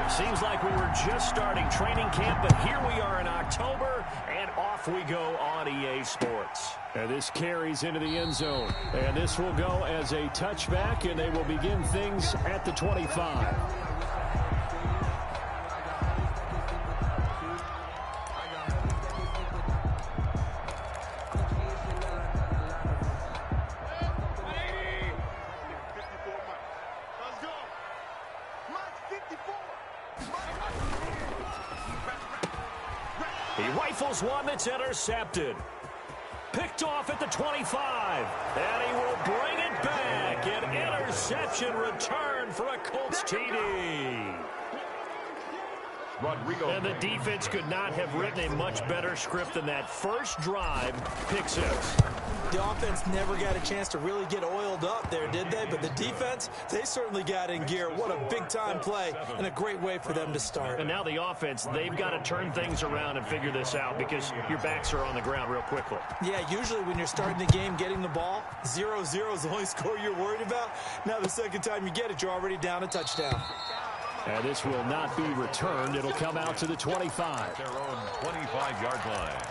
Seems like we were just starting training camp, but here we are in October, and off we go on EA Sports. And this carries into the end zone. And this will go as a touchback, and they will begin things at the 25. He rifles one that's intercepted. Picked off at the 25. And he will bring it back. An interception return for a Colts TD. And the defense could not have written a much better script than that. First drive, pick 6. The offense never got a chance to really get oiled up there, did they? But the defense, they certainly got in gear. What a big-time play and a great way for them to start. And now the offense, they've got to turn things around and figure this out because your backs are on the ground real quickly. Yeah, usually when you're starting the game, getting the ball, 0-0 is the only score you're worried about. Now the second time you get it, you're already down a touchdown. And this will not be returned. It'll come out to the 25. Their own 25-yard line.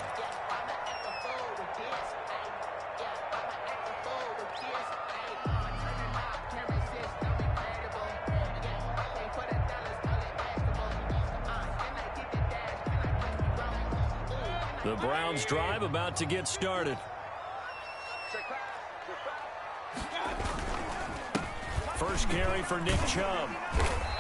The Browns drive about to get started. First carry for Nick Chubb.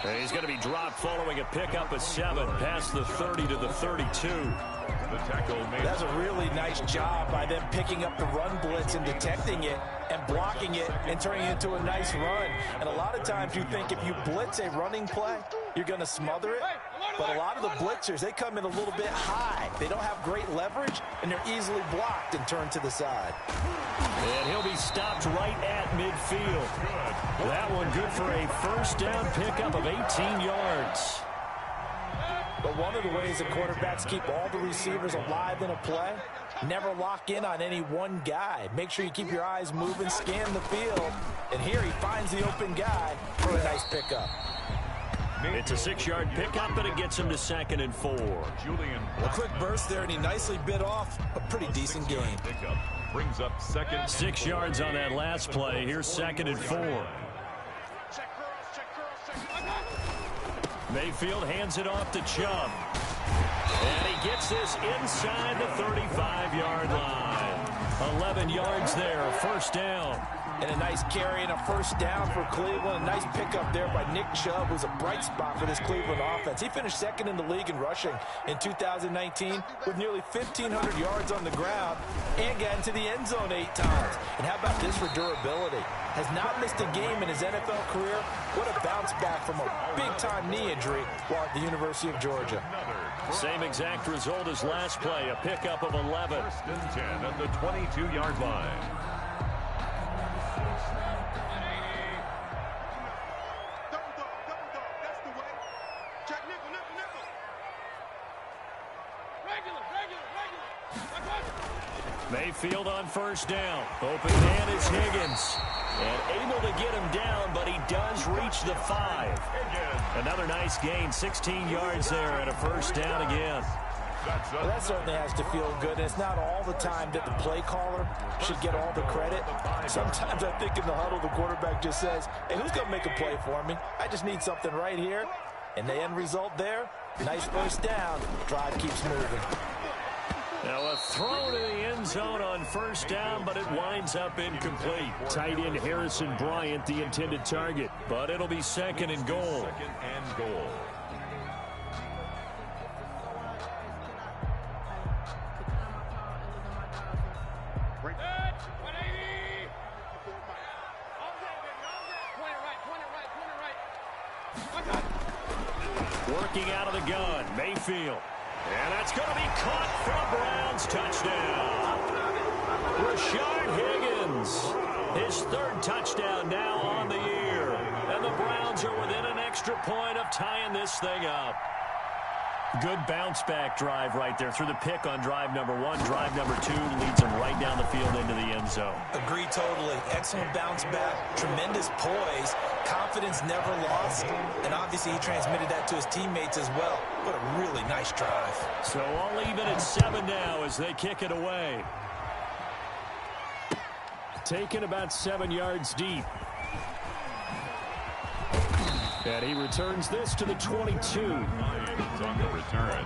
And he's going to be dropped following a pickup of 7 past the 30 to the 32. The tackle made. That's a really nice job by them picking up the run blitz and detecting it and blocking it and turning it into a nice run. And a lot of times you think if you blitz a running play, you're going to smother it. But a lot of the blitzers, they come in a little bit high. They don't have great leverage, and they're easily blocked and turned to the side. And he'll be stopped right at midfield. That one good for a first down pickup of 18 yards. But one of the ways the quarterbacks keep all the receivers alive in a play, never lock in on any one guy. Make sure you keep your eyes moving, scan the field. And here he finds the open guy for a nice pickup. It's a 6-yard pickup, but it gets him to 2nd and 4. A quick burst there, and he nicely bit off a pretty decent gain. Pickup brings up 2nd. 6 yards on that last play. Here's 2nd and 4. Mayfield hands it off to Chubb. And he gets this inside the 35-yard line. 11 yards there, first down. And a nice carry and a first down for Cleveland. A nice pickup there by Nick Chubb, who's a bright spot for this Cleveland offense. He finished 2nd in the league in rushing in 2019 with nearly 1,500 yards on the ground and got into the end zone 8 times. And how about this for durability? Has not missed a game in his NFL career. What a bounce back from a big-time knee injury while at the University of Georgia. Same exact result as last play, a pickup of 11. First and 10 at the 22-yard line. Mayfield on first down. Open man is Higgins. And able to get him down, but he does reach the 5. Another nice gain, 16 yards there and a first down again. Well, that certainly has to feel good. And it's not all the time that the play caller should get all the credit. Sometimes I think in the huddle, the quarterback just says, hey, who's going to make a play for me? I just need something right here. And the end result there, nice first down. Drive keeps moving. Now a throw to the end zone on first down, but it winds up incomplete. Tight end Harrison Bryant, the intended target. But it'll be 2nd and goal. 2nd and goal. Working out of the gun, Mayfield. And that's going to be caught for a Browns touchdown. Rashard Higgins, his 3rd touchdown now on the year. And the Browns are within an extra point of tying this thing up. Good bounce-back drive right there through the pick on drive number 1. Drive number 2 leads him right down the field into the end zone. Agree totally. Excellent bounce back, tremendous poise, Confidence never lost, and obviously he transmitted that to his teammates as well. What a really nice drive. So all even at 7 now as they kick it away. Taken about 7 yards deep. And he returns this to the 22. Lions on the return.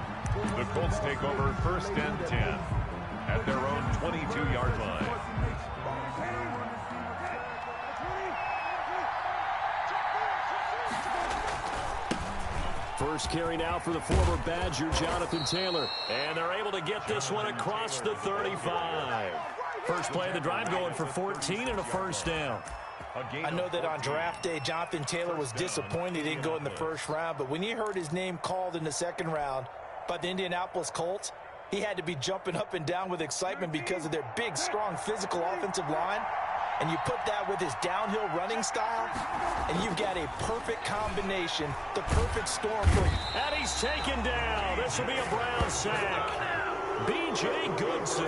The Colts take over 1st and 10 at their own 22-yard line. First carry now for the former Badger, Jonathan Taylor. And they're able to get this one across the 35. First play of the drive going for 14 and a first down. I know that on draft day, Jonathan Taylor was disappointed he didn't go in the first round, but when he heard his name called in the second round by the Indianapolis Colts, he had to be jumping up and down with excitement because of their big, strong, physical offensive line. And you put that with his downhill running style, and you've got a perfect combination, the perfect storm for him. And he's taken down. This will be a Brown sack. B.J. Goodson.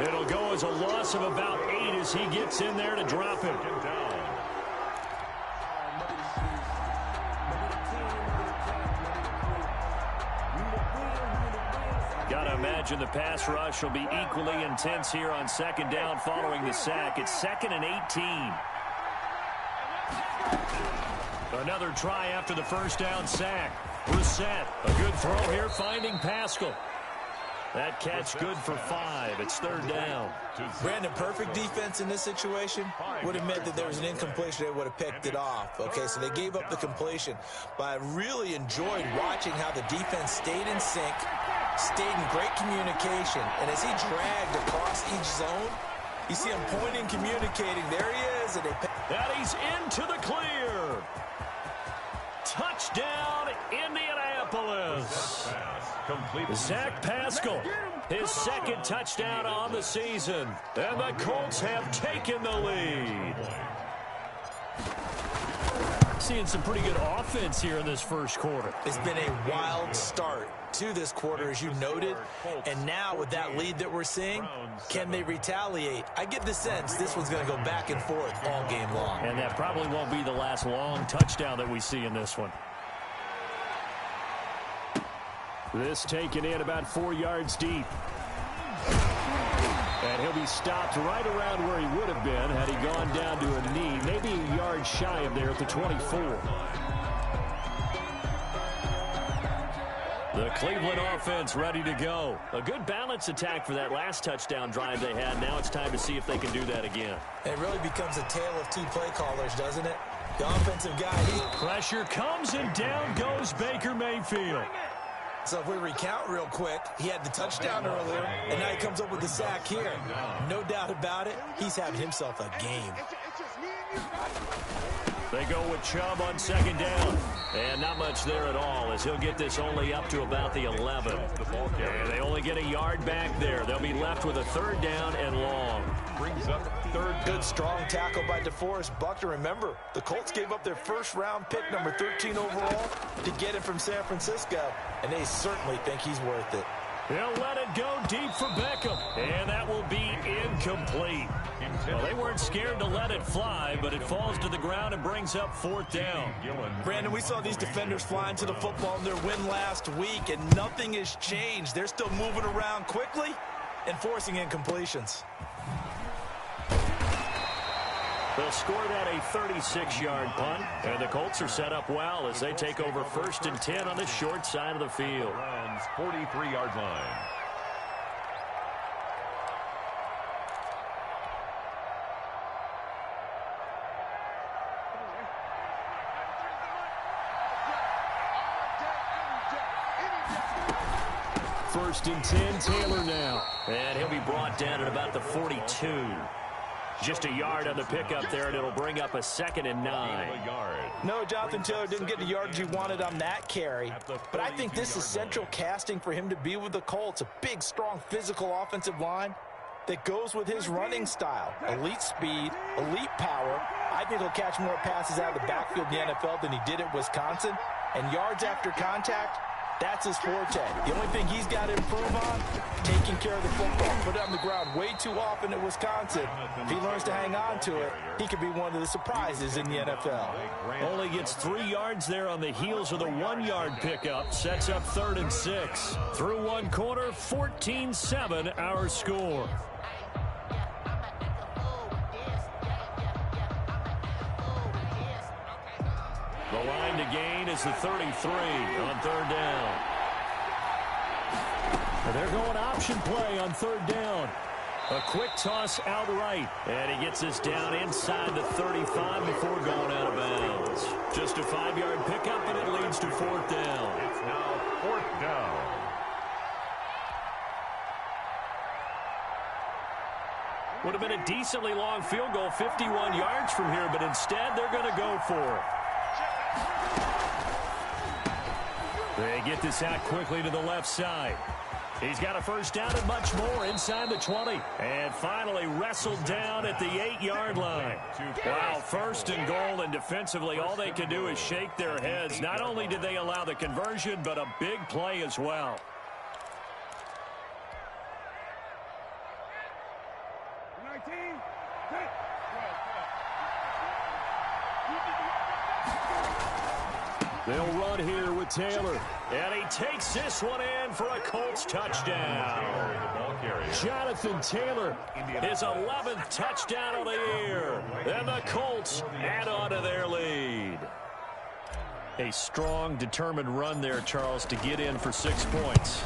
It'll go as a loss of about 8 as he gets in there to drop him. Gotta imagine the pass rush will be equally intense here on second down following the sack. It's 2nd and 18. Another try after the first down sack. Brissett, a good throw here, finding Pascal. That catch good for 5. It's 3rd down. Brandon, perfect defense in this situation would have meant that there was an incompletion. They would have picked it off. Okay, so they gave up the completion. But I really enjoyed watching how the defense stayed in sync, stayed in great communication. And as he dragged across each zone, you see him pointing, communicating. There he is. And he's into the clear. Touchdown, Indianapolis. Zach Pascal, his 2nd touchdown on the season. And the Colts have taken the lead. Seeing some pretty good offense here in this first quarter. It's been a wild start to this quarter, as you noted. And now with that lead that we're seeing, can they retaliate? I get the sense this one's going to go back and forth all game long. And that probably won't be the last long touchdown that we see in this one. This taken in about 4 yards deep. And he'll be stopped right around where he would have been had he gone down to a knee, maybe a yard shy of there at the 24. The Cleveland offense ready to go. A good balance attack for that last touchdown drive they had. Now it's time to see if they can do that again. It really becomes a tale of 2 play callers, doesn't it? The offensive guy. Pressure comes and down goes Baker Mayfield. So if we recount real quick, he had the touchdown earlier, and now he comes up with the sack here. No doubt about it, he's having himself a game. They go with Chubb on second down. And not much there at all, as he'll get this only up to about the 11. And they only get a yard back there. They'll be left with a 3rd down and long. Brings up 3rd down. Good strong tackle by DeForest Buckner. Remember, the Colts gave up their first-round pick, number 13 overall, to get him from San Francisco, and they certainly think he's worth it. They'll let it go deep for Beckham, and that will be incomplete. Well, they weren't scared to let it fly, but it falls to the ground and brings up 4th down. Brandon, we saw these defenders flying to the football in their win last week, and nothing has changed. They're still moving around quickly and forcing incompletions. They'll score that a 36-yard punt, and the Colts are set up well as they take over 1st and 10 on the short side of the field. Browns 43-yard line. First and 10, Taylor now. And he'll be brought down at about the 42. Just a yard on the pickup there, and it'll bring up a 2nd and 9. No, Jonathan Taylor didn't get the yardage he wanted on that carry. But I think this is central casting for him to be with the Colts. A big, strong, physical offensive line that goes with his running style. Elite speed, elite power. I think he'll catch more passes out of the backfield in the NFL than he did at Wisconsin. And yards after contact, That's his forte. The only thing he's got to improve on, taking care of the football. Put it on the ground way too often at Wisconsin. If he learns to hang on to it, he could be one of the surprises in the NFL. Only gets 3 yards there on the heels of the 1-yard pickup. Sets up 3rd and 6. Through 1 quarter, 14-7 our score. The line to gain is the 33 on 3rd down. And they're going option play on 3rd down. A quick toss outright. And he gets this down inside the 35 before going out of bounds. Just a 5-yard pickup, and it leads to 4th down. It's now 4th down. Would have been a decently long field goal, 51 yards from here, but instead they're going to go for it. They get this out quickly to the left side. He's got a 1st down and much more inside the 20. And finally wrestled down at the 8-yard line. Wow, 1st and goal, and defensively all they can do is shake their heads. Not only did they allow the conversion, but a big play as well. They'll run here with Taylor. And he takes this one in for a Colts touchdown. Jonathan Taylor, his 11th touchdown of the year. And the Colts add on to their lead. A strong, determined run there, Charles, to get in for 6 points.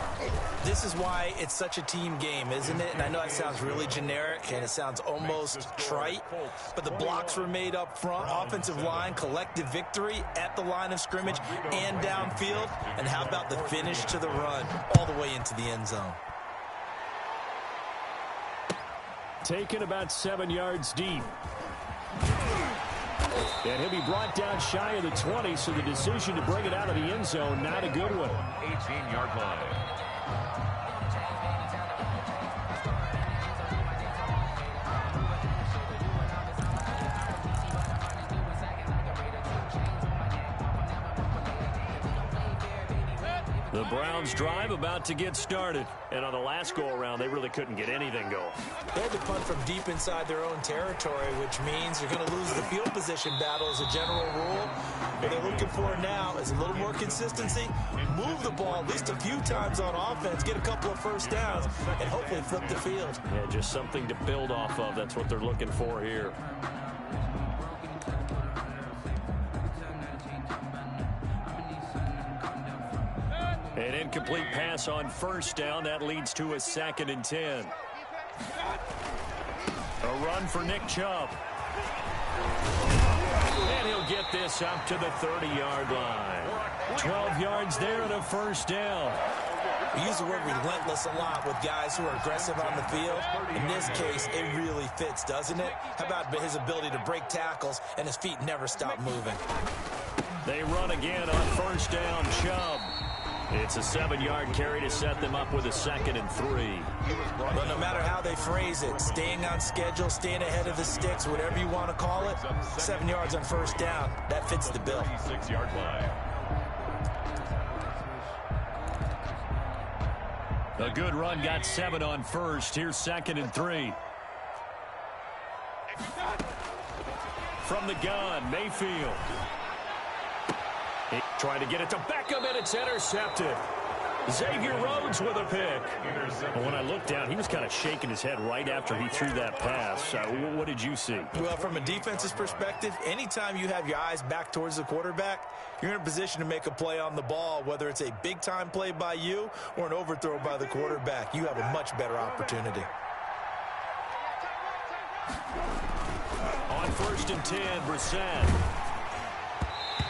This is why it's such a team game, isn't it? And I know that sounds really generic, and it sounds almost trite, but the blocks were made up front, offensive line, collective victory at the line of scrimmage and downfield. And how about the finish to the run all the way into the end zone? Taken about 7 yards deep. And he'll be brought down shy of the 20, so the decision to bring it out of the end zone, not a good one. 18-yard line. The Browns drive about to get started. And on the last go-around, they really couldn't get anything going. They had to punt from deep inside their own territory, which means you're going to lose the field position battle as a general rule. What they're looking for now is a little more consistency, move the ball at least a few times on offense, get a couple of 1st downs, and hopefully flip the field. Yeah, just something to build off of. That's what they're looking for here. An incomplete pass on 1st down. That leads to a 2nd and 10. A run for Nick Chubb. And he'll get this up to the 30-yard line. 12 yards there and a 1st down. We use the word relentless a lot with guys who are aggressive on the field. In this case, it really fits, doesn't it? How about his ability to break tackles and his feet never stop moving? They run again on 1st down, Chubb. It's a 7-yard carry to set them up with a 2nd and 3. But no matter how they phrase it, staying on schedule, staying ahead of the sticks, whatever you want to call it, 7 yards on 1st down, that fits the bill. 6-yard line. A good run, got 7 on 1st. Here's 2nd and 3. From the gun, Mayfield. He tried to get it to Beckham, and it's intercepted. Xavier Rhodes with a pick. When I looked down, he was kind of shaking his head right after he threw that pass. What did you see? Well, from a defense's perspective, anytime you have your eyes back towards the quarterback, you're in a position to make a play on the ball, whether it's a big-time play by you or an overthrow by the quarterback. You have a much better opportunity. On 1st and 10, Brissett.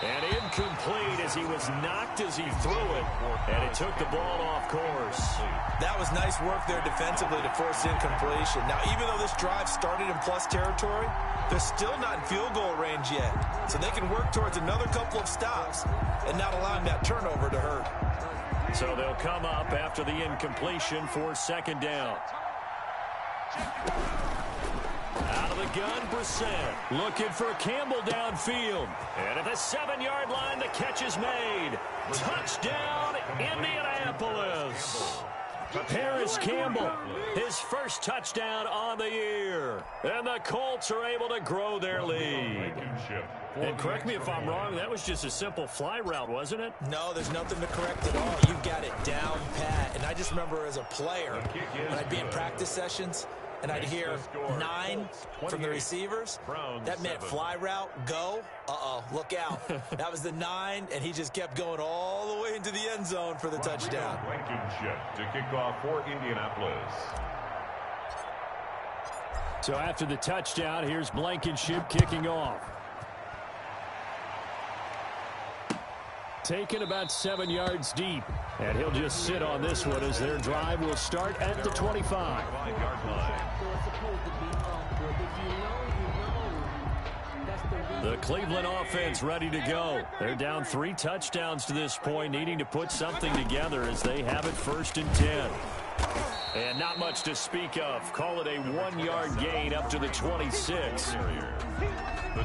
And incomplete as he was knocked as he threw it. And it took the ball off course. That was nice work there defensively to force incompletion. Now, even though this drive started in plus territory, they're still not in field goal range yet. So they can work towards another couple of stops and not allowing that turnover to hurt. So they'll come up after the incompletion for 2nd down. Out of the gun, Brissett. Looking for Campbell downfield. And at the 7-yard line, the catch is made. Touchdown, Indianapolis. Paris Campbell, his first touchdown on the year. And the Colts are able to grow their lead. And correct me if I'm wrong, that was just a simple fly route, wasn't it? No, there's nothing to correct at all. You've got it down pat. And I just remember as a player, when I'd be in practice sessions, and I'd hear 9 from the receivers. That meant fly route, go. Look out. That was the 9, and he just kept going all the way into the end zone for the touchdown. Blankenship to kick off for Indianapolis. So after the touchdown, here's Blankenship kicking off. Taken about 7 yards deep. And he'll just sit on this one as their drive will start at the 25. The Cleveland offense ready to go. They're down 3 touchdowns to this point, needing to put something together as they have it 1st and 10. And not much to speak of. Call it a 1-yard gain up to the 26.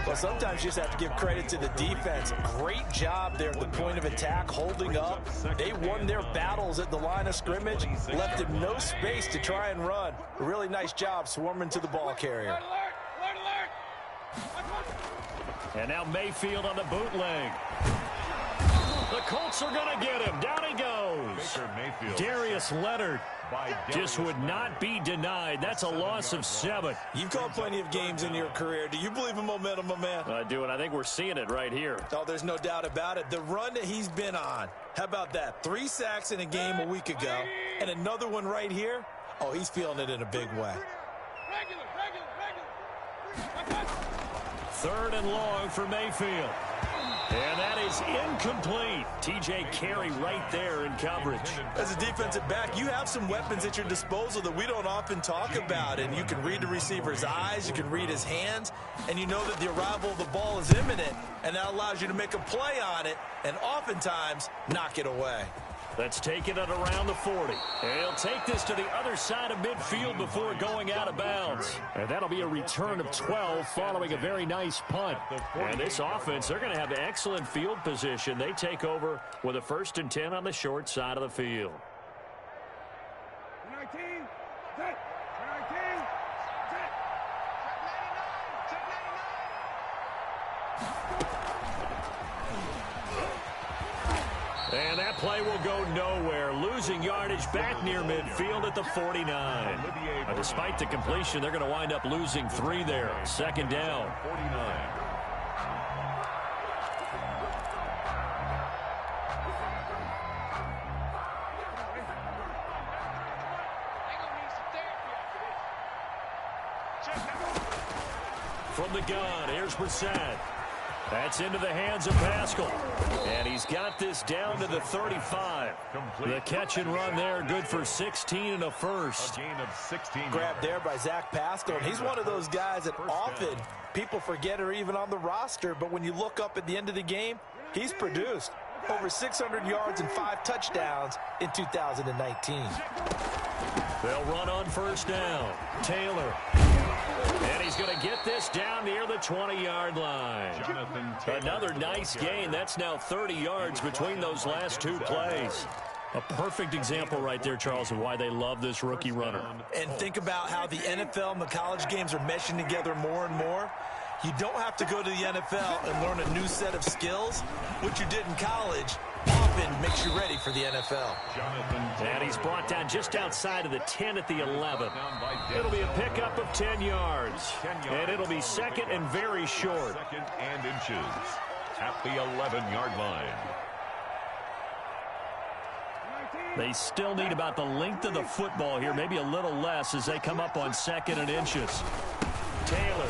Well, sometimes you just have to give credit to the defense. Great job there at the point of attack, holding up. They won their battles at the line of scrimmage, left him no space to try and run. A really nice job swarming to the ball carrier. And now Mayfield on the bootleg. The Colts are going to get him. Down he goes. Darius Leonard just would not be denied. That's a loss of 7. You've called plenty of games in your career. Do you believe in momentum, my man? I do, and I think we're seeing it right here. Oh, there's no doubt about it. The run that he's been on. How about that? 3 sacks in a game a week ago, and another one right here. Oh, he's feeling it in a big way. 3rd and long for Mayfield. And that is incomplete. T.J. Carey right there in coverage. As a defensive back, you have some weapons at your disposal that we don't often talk about. And you can read the receiver's eyes, you can read his hands, and you know that the arrival of the ball is imminent. And that allows you to make a play on it and oftentimes knock it away. Let's take it at around the 40. And he'll take this to the other side of midfield before going out of bounds. And that'll be a return of 12 following a very nice punt. And this offense, they're going to have excellent field position. They take over with a 1st and 10 on the short side of the field. 19, set, 19, set. And that play will go nowhere. Losing yardage back near midfield at the 49. Despite the completion, they're going to wind up losing 3 there. 2nd down. 49. From the gun, here's Brissett. That's into the hands of Pascal. And he's got this down to the 35. The catch and run there, good for 16 and a first. A gain of 16. Grabbed there by Zach Pascal. And he's one of those guys that often people forget are even on the roster. But when you look up at the end of the game, he's produced over 600 yards and 5 touchdowns in 2019. They'll run on 1st down. Taylor. And he's going to get this down near the 20-yard line. Another nice gain. That's now 30 yards between those last 2 plays. A perfect example right there, Charles, of why they love this rookie runner. And think about how the NFL and the college games are meshing together more and more. You don't have to go to the NFL and learn a new set of skills. What you did in college often makes you ready for the NFL. And he's brought down just outside of the 10 at the 11. It'll be a pickup of 10 yards. And it'll be 2nd and very short. 2nd and inches at the 11-yard line. They still need about the length of the football here, maybe a little less as they come up on 2nd and inches. Taylor.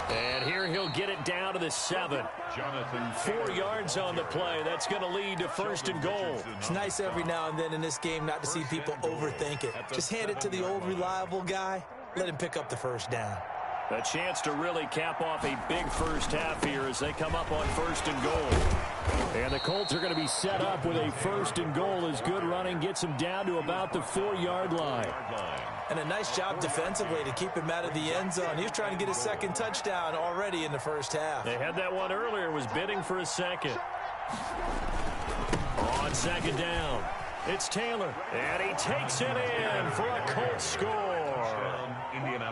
And here he'll get it down to the 7. 4 yards on the play. That's going to lead to 1st and goal. It's nice every now and then in this game not to see people overthink it. Just hand it to the old reliable guy. Let him pick up the 1st down. A chance to really cap off a big first half here as they come up on 1st and goal. And the Colts are going to be set up with a 1st and goal as good running gets them down to about the 4-yard line. And a nice job defensively to keep him out of the end zone. He was trying to get his 2nd touchdown already in the first half. They had that one earlier, was bidding for a second. On 2nd down, it's Taylor, and he takes it in for a Colts score.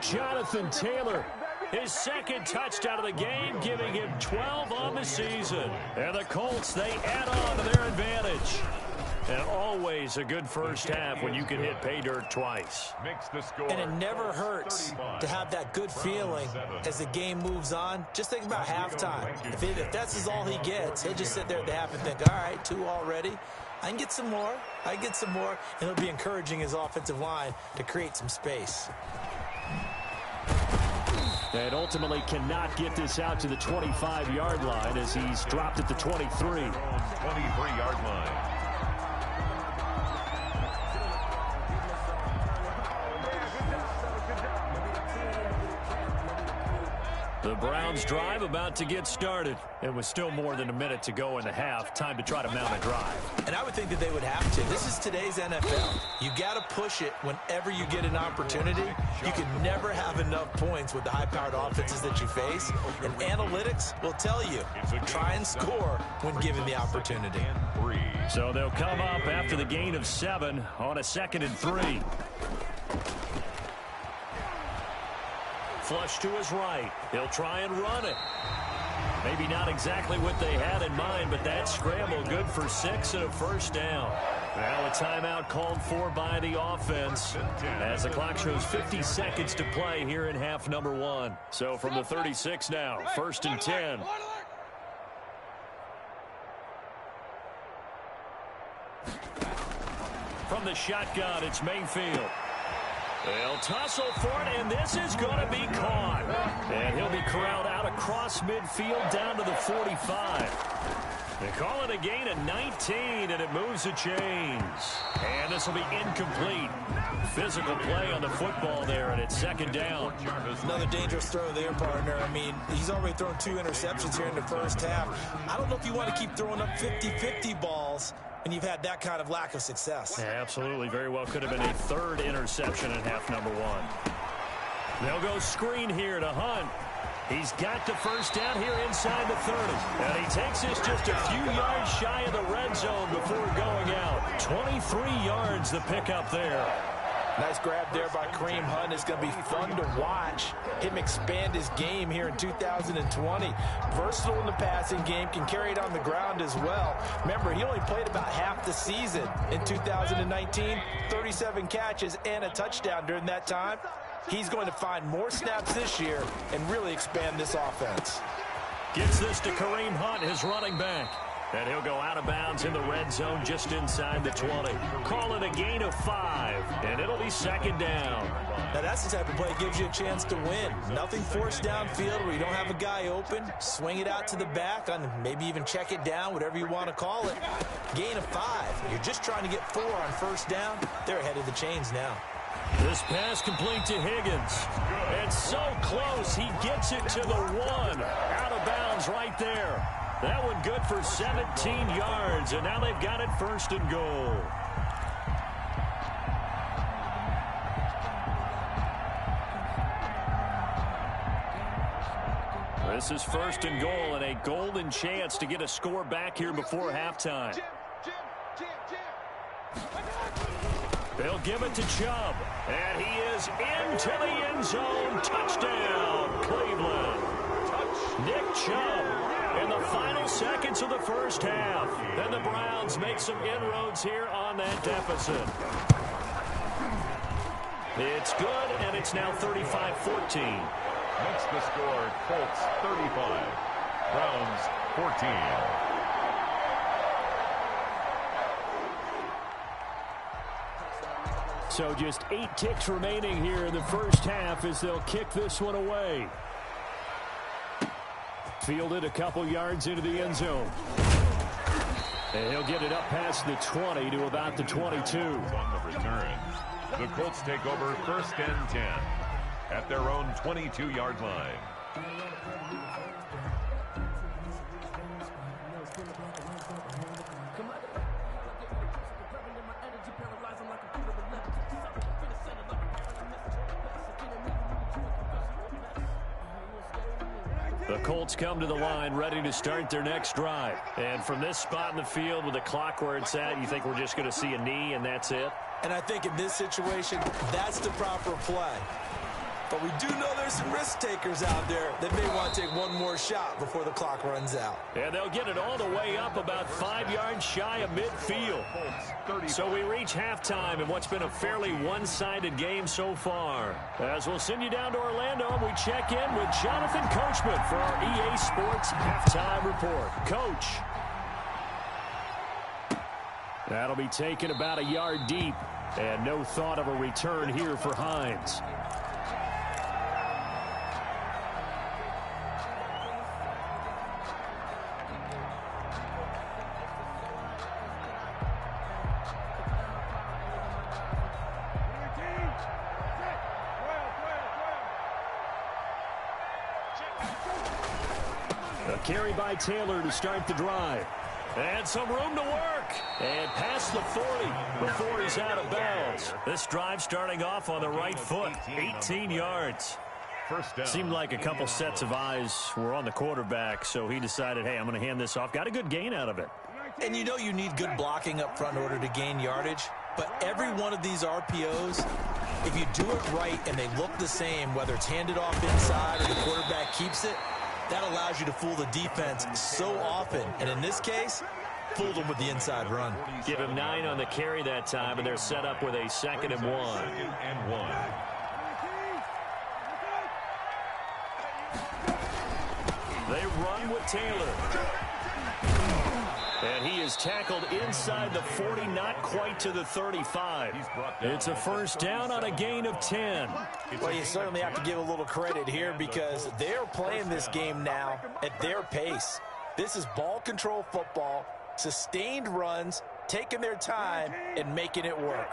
Jonathan Taylor, his 2nd touchdown of the game, giving him 12 on the season. And the Colts, they add on to their advantage. And always a good first half when you can hit pay dirt twice. And it never hurts to have that good feeling as the game moves on. Just think about halftime. If that's all he gets, he'll just sit there at the half and think, all right, 2 already. I can get some more. I can get some more. And it'll be encouraging his offensive line to create some space. And ultimately cannot get this out to the 25-yard line as he's dropped at the 23. 23-yard line. The Browns drive about to get started. It was still more than a minute to go in the half. Time to try to mount a drive. And I would think that they would have to. This is today's NFL. You got to push it whenever you get an opportunity. You can never have enough points with the high-powered offenses that you face. And analytics will tell you, try and score when given the opportunity. So they'll come up after the gain of 7 on a 2nd and 3. Flush to his right. He'll try and run it. Maybe not exactly what they had in mind, but that scramble good for 6 and a 1st down. Now a timeout called for by the offense as the clock shows 50 seconds to play here in half number 1. So from the 36 now, 1st and 10. From the shotgun, it's Mayfield. They'll tussle for it, and this is going to be caught. And he'll be corralled out across midfield down to the 45. They call it a gain of 19, and it moves the chains. And this will be incomplete. Physical play on the football there, and it's 2nd down. Another dangerous throw there, partner. I mean, he's already thrown 2 interceptions here in the first half. I don't know if you want to keep throwing up 50-50 balls when you've had that kind of lack of success. Yeah, absolutely. Very well could have been a 3rd interception in half number 1. They'll go screen here to Hunt. He's got the 1st down here inside the 30. And he takes this just a few yards shy of the red zone before going out. 23 yards the pickup there. Nice grab there by Kareem Hunt. It's going to be fun to watch him expand his game here in 2020. Versatile in the passing game, can carry it on the ground as well. Remember, he only played about half the season in 2019, 37 catches and a touchdown during that time. He's going to find more snaps this year and really expand this offense. Gets this to Kareem Hunt, his running back. And he'll go out of bounds in the red zone just inside the 20. Call it a gain of 5, and it'll be 2nd down. Now that's the type of play that gives you a chance to win. Nothing forced downfield where you don't have a guy open. Swing it out to the back, and maybe even check it down, whatever you want to call it. Gain of 5. You're just trying to get 4 on 1st down. They're ahead of the chains now. This pass complete to Higgins. And so close, he gets it to the 1. Out of bounds right there. That one good for 17 yards, and now they've got it 1st and goal. This is 1st and goal, and a golden chance to get a score back here before halftime. They'll give it to Chubb, and he is into the end zone. Touchdown, Cleveland. Nick Chubb in the final seconds of the first half. Then the Browns make some inroads here on that deficit. It's good, and it's now 35-14. Makes the score Colts 35, Browns 14. So just 8 ticks remaining here in the first half as they'll kick this one away. Fielded a couple yards into the end zone. And he'll get it up past the 20 to about the 22. On the return, the Colts take over 1st and 10. at their own 22-yard line. The Colts come to the line ready to start their next drive. And from this spot in the field with the clock where it's at, you think we're just going to see a knee and that's it? And I think in this situation, that's the proper play. But we do know there's some risk takers out there that may want to take one more shot before the clock runs out. And they'll get it all the way up about 5 yards shy of midfield. So we reach halftime in what's been a fairly one-sided game so far. As we'll send you down to Orlando, we check in with Jonathan Coachman for our EA Sports Halftime Report. Coach. That'll be taken about a yard deep. And no thought of a return here for Hines. A carry by Taylor to start the drive. And some room to work. And past the 40 before he's out of bounds. This drive starting off on the right foot. 18 yards. First down. Seemed like a couple sets of eyes were on the quarterback, so he decided, hey, I'm going to hand this off. Got a good gain out of it. And you know you need good blocking up front in order to gain yardage. But every one of these RPOs, if you do it right and they look the same, whether it's handed off inside or the quarterback keeps it, that allows you to fool the defense so often. And in this case, fooled them with the inside run. Give him 9 on the carry that time, and they're set up with a 2nd and 1. 2nd and 1. They run with Taylor. And he is tackled inside the 40, not quite to the 35. It's a first down on a gain of 10. Well, you certainly have to give a little credit here because they're playing this game now at their pace. This is ball control football, sustained runs, taking their time, and making it work.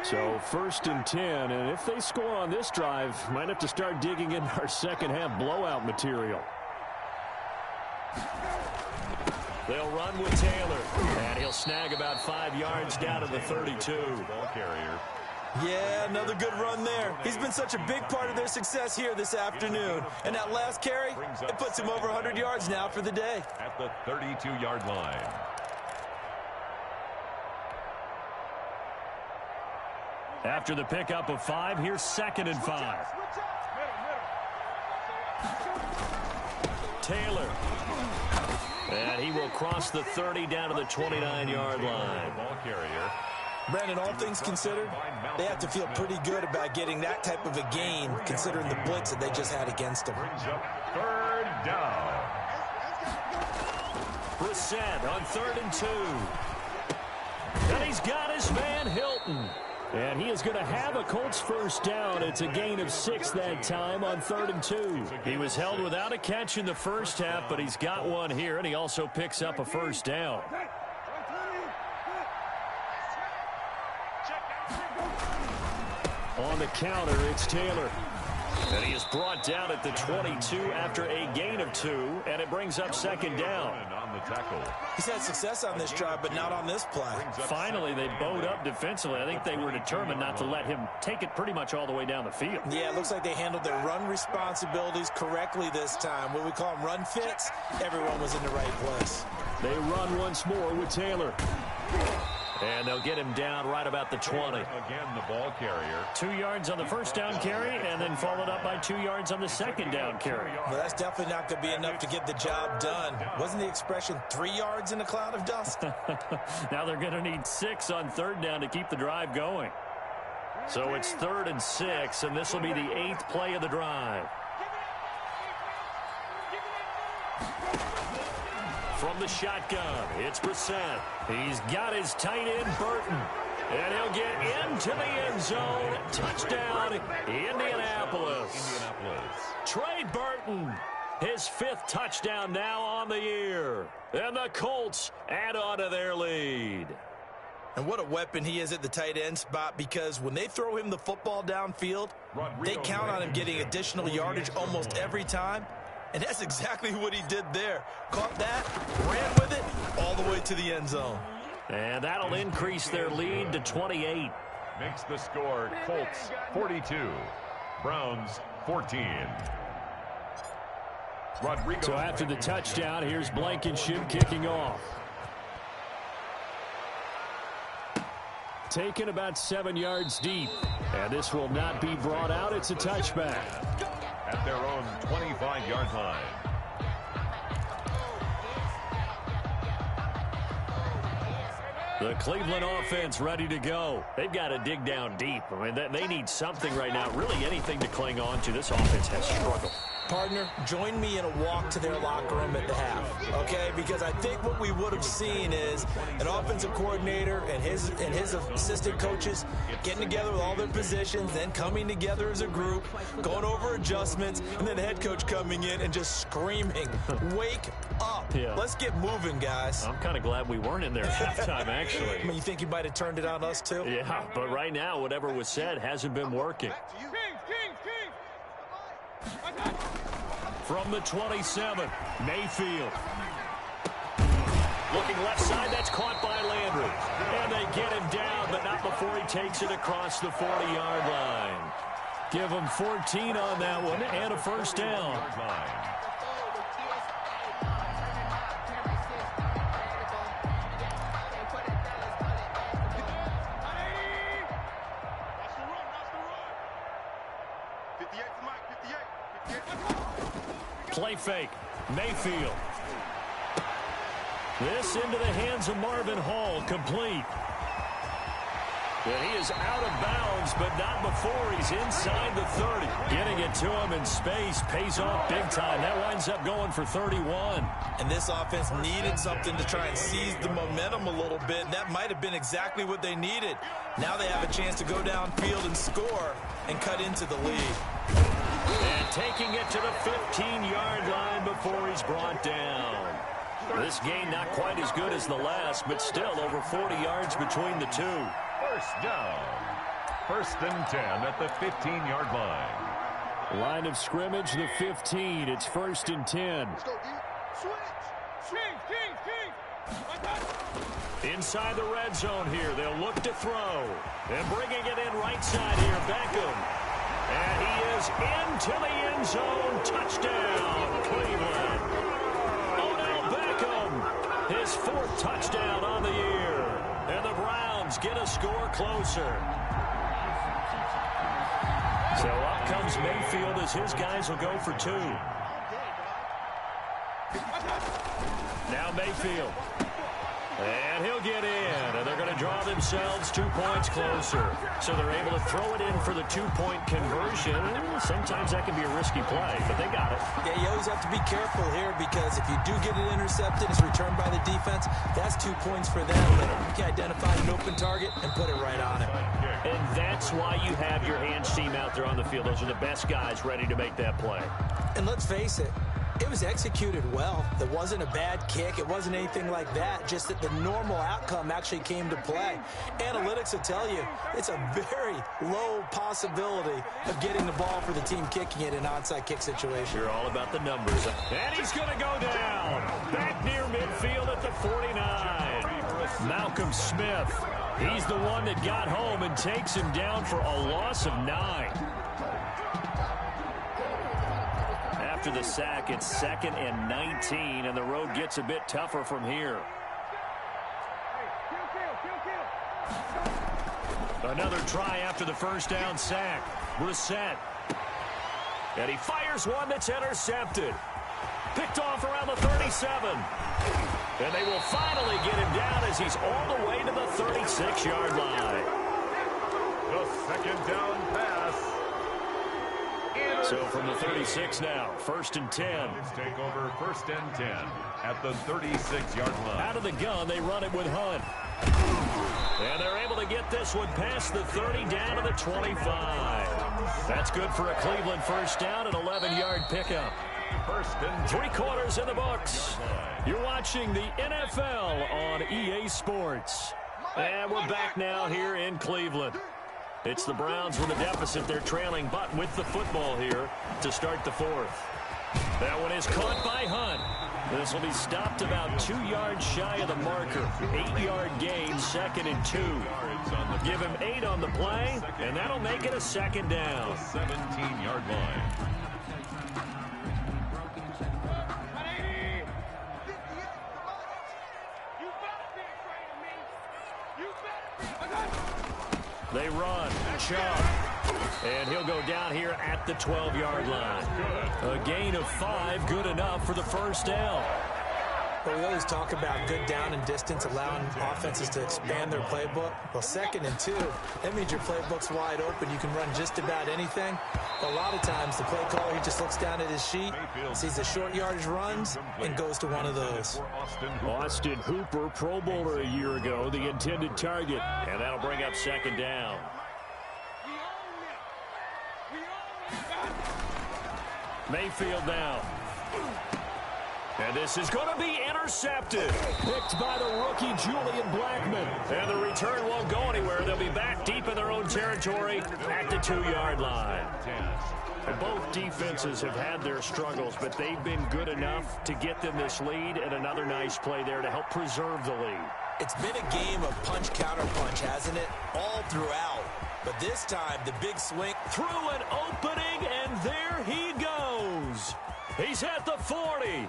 So 1st and 10, and if they score on this drive, might have to start digging into our second half blowout material. They'll run with Taylor, and he'll snag about 5 yards down to the 32. Ball carrier. Yeah, another good run there. He's been such a big part of their success here this afternoon. And that last carry, it puts him over 100 yards now for the day. At the 32-yard line. After the pickup of 5, here's 2nd and 5. Taylor. And he will cross the 30 down to the 29-yard line. Ball carrier. Brandon, all things considered, they have to feel pretty good about getting that type of a gain considering the blitz that they just had against them. Brings up 3rd down. Brissett on 3rd and 2. And he's got his man Hilton. And he is going to have a Colts first down. It's a gain of 6 that time on 3rd and 2. He was held without a catch in the first half, but he's got one here, and he also picks up a first down. On the counter, it's Taylor. And he is brought down at the 22 after a gain of 2, and it brings up 2nd down. On the tackle. He's had success on this drive, but not on this play. Finally, they bowed up defensively. I think they were determined not to let him take it pretty much all the way down the field. Yeah, it looks like they handled their run responsibilities correctly this time. What we call them run fits, everyone was in the right place. They run once more with Taylor. And they'll get him down right about the 20. Again, the ball carrier. 2 yards on the first down carry, and then followed up by 2 yards on the second down carry. Well, that's definitely not going to be enough to get the job done. Wasn't the expression 3 yards in a cloud of dust? Now they're going to need 6 on 3rd down to keep the drive going. So it's 3rd and 6, and this will be the 8th play of the drive. From the shotgun, it's Brissett. He's got his tight end, Burton. And he'll get into the end zone. Touchdown, Indianapolis. Trey Burton, his 5th touchdown now on the year. And the Colts add on to their lead. And what a weapon he is at the tight end spot, because when they throw him the football downfield, they count on him getting additional yardage almost every time. And that's exactly what he did there. Caught that, ran with it, all the way to the end zone. And that'll increase their lead to 28. Makes the score Colts 42, Browns 14. Rodrigo. So after the touchdown, here's Blankenship kicking off. Taken about 7 yards deep. And this will not be brought out. It's a touchback. At their own 25-yard line. The Cleveland offense ready to go. They've got to dig down deep. I mean, they need something right now, really anything to cling on to. This offense has struggled. Partner, join me in a walk to their locker room at the half, okay? Because I think what we would have seen is an offensive coordinator and his assistant coaches getting together with all their positions, then coming together as a group, going over adjustments, and then the head coach coming in and just screaming, "Wake up. Yeah. Let's get moving, guys." I'm kind of glad we weren't in there at halftime, actually. I mean, you think he might have turned it on us, too? Yeah, but right now, whatever was said hasn't been working. From the 27, Mayfield. Looking left side, that's caught by Landry. And they get him down, but not before he takes it across the 40-yard line. Give him 14 on that one and a first down. Play fake. Mayfield. This into the hands of Marvin Hall. Complete. But he is out of bounds, but not before he's inside the 30. Getting it to him in space pays off big time. That winds up going for 31. And this offense needed something to try and seize the momentum a little bit. And that might have been exactly what they needed. Now they have a chance to go downfield and score and cut into the lead. And taking it to the 15-yard line before he's brought down. This game not quite as good as the last, but still over 40 yards between the two. First down. First and 10 at the 15-yard line. Line of scrimmage, the 15. It's first and 10. Let's go, D. Switch. King. Inside the red zone here. They'll look to throw. And bringing it in right side here, Beckham. And he is into the end zone. Touchdown, Cleveland. Odell Beckham, his 4th touchdown on the year. And the Browns get a score closer. So up comes Mayfield as his guys will go for 2. Now Mayfield. And he'll get in, and they're going to draw themselves 2 points closer. So they're able to throw it in for the 2-point conversion. Sometimes that can be a risky play, but they got it. Yeah, you always have to be careful here, because if you do get it intercepted, it's returned by the defense, that's 2 points for them. But you can identify an open target and put it right on it. And that's why you have your hands team out there on the field. Those are the best guys ready to make that play. And let's face it, it was executed well. It wasn't a bad kick. It wasn't anything like that. Just that the normal outcome actually came to play. Analytics will tell you it's a very low possibility of getting the ball for the team kicking it in an onside kick situation. You're all about the numbers. And he's going to go down. Back near midfield at the 49. Malcolm Smith. He's the one that got home and takes him down for a loss of 9. After the sack, it's 2nd and 19, and the road gets a bit tougher from here. Another try after the first down sack. Brissett. And he fires one that's intercepted. Picked off around the 37. And they will finally get him down as he's all the way to the 36-yard line. The second down pass. So from the 36 now, 1st and 10. Take over 1st and 10 at the 36-yard line. Out of the gun, they run it with Hunt. And they're able to get this one past the 30 down to the 25. That's good for a Cleveland first down, an 11-yard pickup. 1st and 3 quarters in the books. You're watching the NFL on EA Sports. And we're back now here in Cleveland. It's the Browns with a deficit. They're trailing, but with the football here to start the fourth. That one is caught by Hunt. This will be stopped about 2 yards shy of the marker. 8-yard gain, 2nd and 2. Give him 8 on the play, and that'll make it a 2nd down. 17-yard line. They run. Chubb. And he'll go down here at the 12-yard line. A gain of 5, good enough for the first down. Well, we always talk about good down and distance, allowing offenses to expand their playbook. Well, 2nd and 2, that means your playbook's wide open. You can run just about anything. A lot of times, the play caller, he just looks down at his sheet, sees the short yardage runs, and goes to one of those. Austin Hooper, Pro Bowler a year ago, the intended target. And that'll bring up 2nd down. Mayfield now. And this is going to be intercepted. Picked by the rookie, Julian Blackmon. And the return won't go anywhere. They'll be back deep in their own territory at the 2-yard line. Both defenses have had their struggles, but they've been good enough to get them this lead, and another nice play there to help preserve the lead. It's been a game of punch-counter-punch, hasn't it? All throughout. But this time, the big swing. Through an opening, and there he goes. He's at the 40.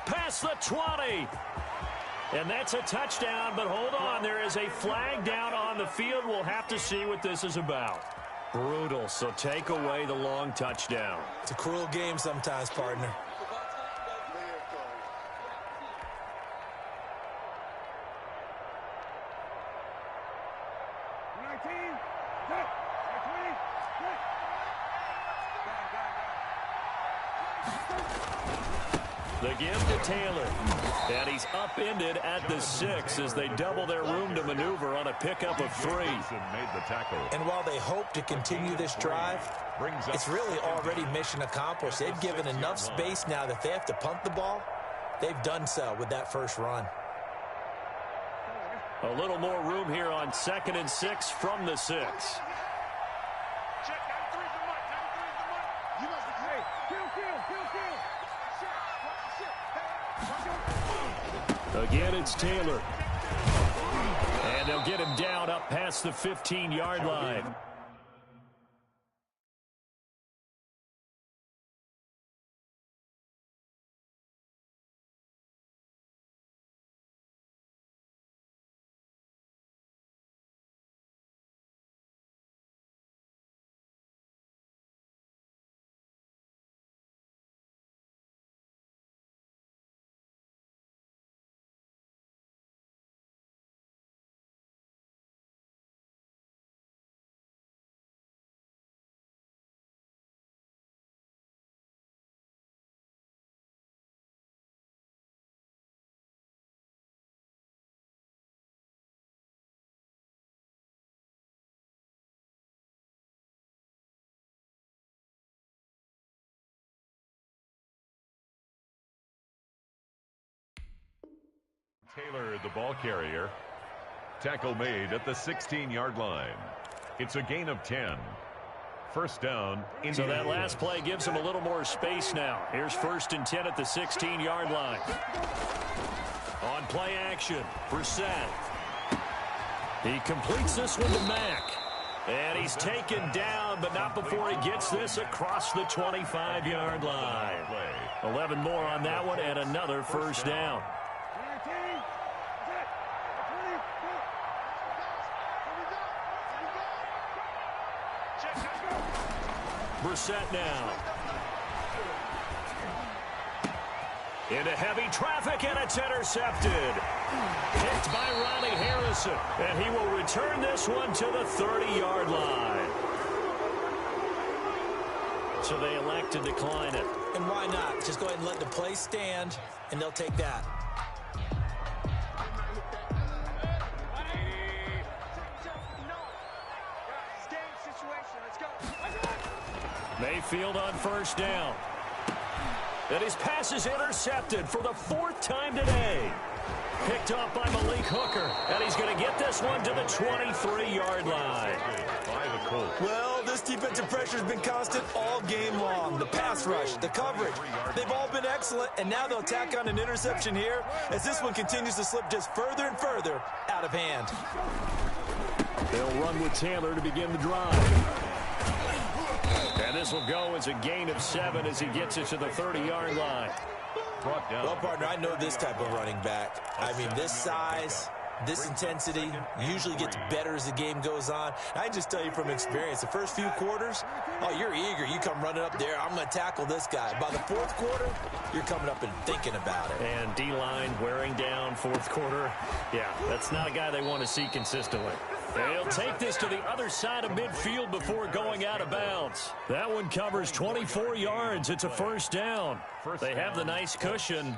Past the 20. And that's a touchdown, but hold on. There is a flag down on the field. We'll have to see what this is about. Brutal, so take away the long touchdown. It's a cruel game sometimes, partner. The give to Taylor. And he's upended at the 6 as they double their room to maneuver on a pickup of 3. Made the tackle. And while they hope to continue this drive, it's really already mission accomplished. They've given enough space now that they have to punt the ball. They've done so with that first run. A little more room here on 2nd and 6 from the 6. Again, it's Taylor. And they'll get him down up past the 15-yard line. Taylor, the ball carrier. Tackle made at the 16-yard line. It's a gain of 10. First down. So that last play gives him a little more space now. Here's 1st and 10 at the 16-yard line. On play action, Brissett. He completes this one to Mack. And he's taken down, but not before he gets this across the 25-yard line. 11 more on that one, and another first down. Brissett now. Into heavy traffic, and it's intercepted. Picked by Ronnie Harrison. And he will return this one to the 30-yard line. So they elect to decline it. And why not? Just go ahead and let the play stand, and they'll take that. Mayfield on first down. And his pass is intercepted for the 4th time today. Picked off by Malik Hooker. And he's going to get this one to the 23-yard line. Well, this defensive pressure has been constant all game long. The pass rush, the coverage, they've all been excellent, and now they'll tack on an interception here as this one continues to slip just further and further out of hand. They'll run with Taylor to begin the drive. And this will go as a gain of 7 as he gets it to the 30-yard line. Well, partner, I know this type of running back. I mean, this size, this intensity usually gets better as the game goes on. I can just tell you from experience, the first few quarters, oh, you're eager. You come running up there, I'm going to tackle this guy. By the fourth quarter, you're coming up and thinking about it. And D-line wearing down fourth quarter. Yeah, that's not a guy they want to see consistently. They'll take this to the other side of midfield before going out of bounds. That one covers 24 yards. It's a first down. They have the nice cushion.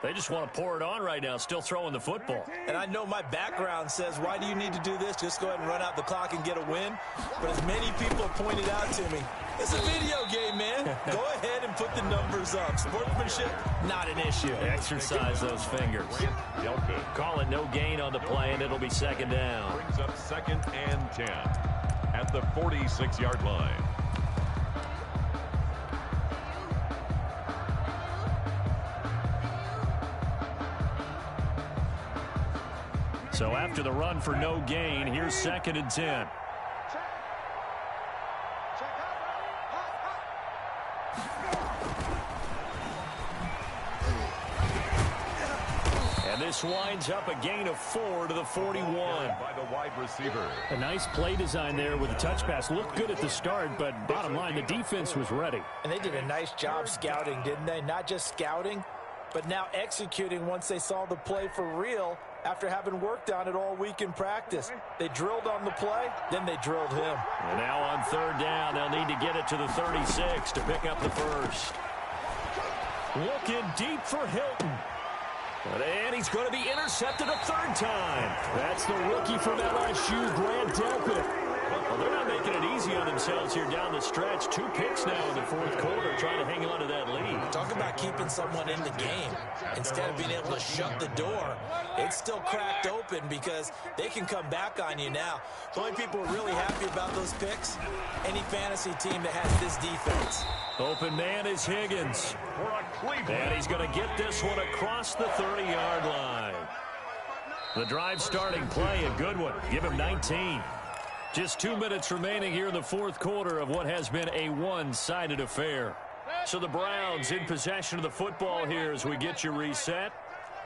They just want to pour it on right now, still throwing the football. And I know my background says, why do you need to do this? Just go ahead and run out the clock and get a win. But as many people have pointed out to me, it's a video game, man. Go ahead and put the numbers up. Sportsmanship, not an issue. Exercise those fingers. Call it no gain on the play, and it'll be second down. Brings up 2nd and 10 at the 46-yard line. So after the run for no gain, here's 2nd and 10. And this winds up a gain of 4 to the 41. By the wide receiver. A nice play design there with a touch pass. Looked good at the start, but bottom line, the defense was ready. And they did a nice job scouting, didn't they? Not just scouting, but now executing once they saw the play for real after having worked on it all week in practice. They drilled on the play, then they drilled him. And now on third down, they'll need to get it to the 36 to pick up the first. Looking deep for Hilton. And he's going to be intercepted a third time. That's the rookie from LSU, Grant Delpit. Well, they're not making it easy on themselves here down the stretch. 2 picks now in the fourth quarter, trying to hang on to that lead. Talk about keeping someone in the game. Instead of being able to shut the door, it's still cracked open because they can come back on you now. The only people who are really happy about those picks, any fantasy team that has this defense. Open man is Higgins. And he's going to get this one across the 30-yard line. The drive starting play, a good one. Give him 19. Just 2 minutes remaining here in the fourth quarter of what has been a one-sided affair. So the Browns in possession of the football here as we get you reset.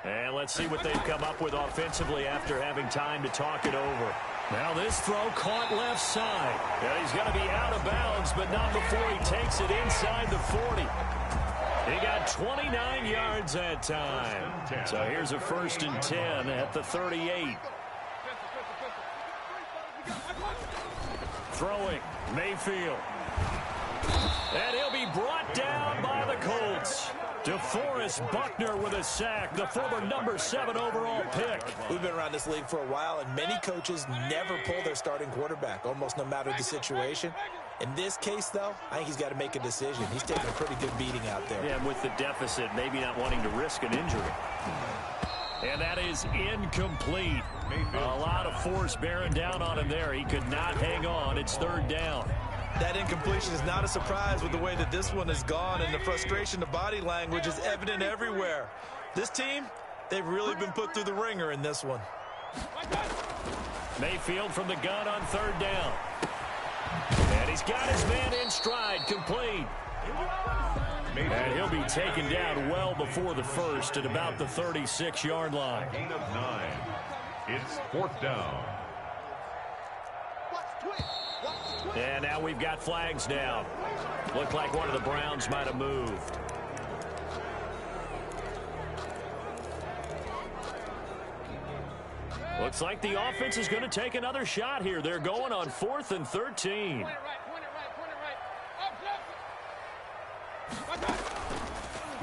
And let's see what they've come up with offensively after having time to talk it over. Now this throw caught left side. And he's going to be out of bounds, but not before he takes it inside the 40. He got 29 yards that time. So here's a 1st and 10 at the 38. Throwing, Mayfield. And he'll be brought down by the Colts. DeForest Buckner with a sack, the former number 7 overall pick. We've been around this league for a while, and many coaches never pull their starting quarterback, almost no matter the situation. In this case, though, I think he's got to make a decision. He's taking a pretty good beating out there. Yeah, and with the deficit, maybe not wanting to risk an injury. And that is incomplete. A lot of force bearing down on him there. He could not hang on. It's third down. That incompletion is not a surprise with the way that this one has gone, and the frustration, the body language is evident everywhere. This team, they've really been put through the ringer in this one. Mayfield from the gun on third down. And he's got his man in stride, complete. And he'll be taken down well before the first at about the 36-yard line. Gain of 9. It's 4th down. And now we've got flags down. Looked like one of the Browns might have moved. Looks like the offense is going to take another shot here. They're going on 4th and 13.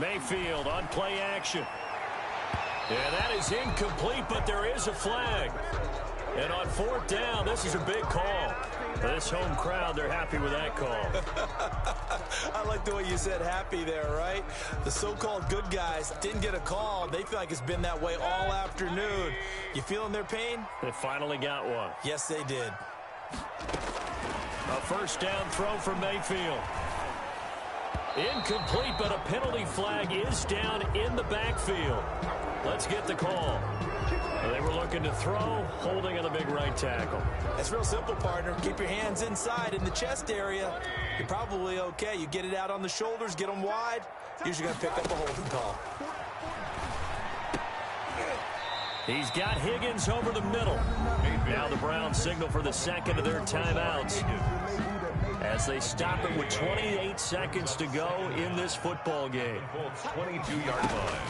Mayfield on play action. Yeah, that is incomplete, but there is a flag. And on 4th down, this is a big call. This home crowd, they're happy with that call. I like the way you said happy there, right? The so-called good guys didn't get a call. They feel like it's been that way all afternoon. You feeling their pain? They finally got one. Yes, they did. A first down throw for Mayfield. Incomplete, but a penalty flag is down in the backfield. Let's get the call. They were looking to throw, holding on a big right tackle. That's real simple, partner. Keep your hands inside in the chest area. You're probably okay. You get it out on the shoulders, get them wide. Usually going to pick up a holding call. He's got Higgins over the middle. Now the Browns signal for the second of their timeouts as they stop it with 28 seconds to go in this football game. 22-yard line.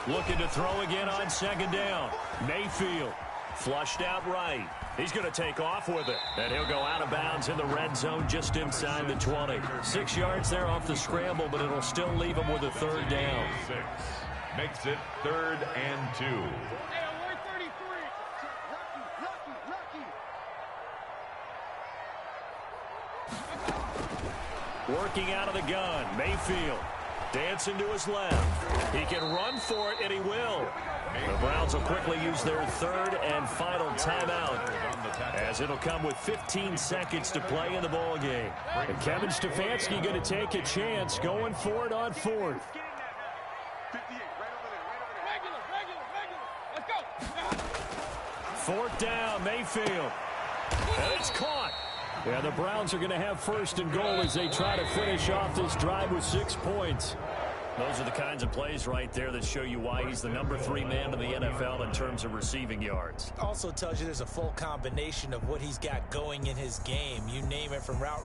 Looking to throw again on second down. Mayfield flushed out right. He's going to take off with it. And he'll go out of bounds in the red zone just inside the 20. 6 yards there off the scramble, but it'll still leave him with a third down. 6 makes it 3rd and 2. Working out of the gun, Mayfield dancing to his left. He can run for it, and he will. The Browns will quickly use their third and final timeout, as it'll come with 15 seconds to play in the ball game. And Kevin Stefanski going to take a chance going for it on fourth. Fourth down, Mayfield. And it's caught. Yeah, the Browns are going to have first and goal as they try to finish off this drive with 6 points. Those are the kinds of plays right there that show you why he's the number 3 man in the NFL in terms of receiving yards. Also tells you there's a full combination of what he's got going in his game. You name it, from route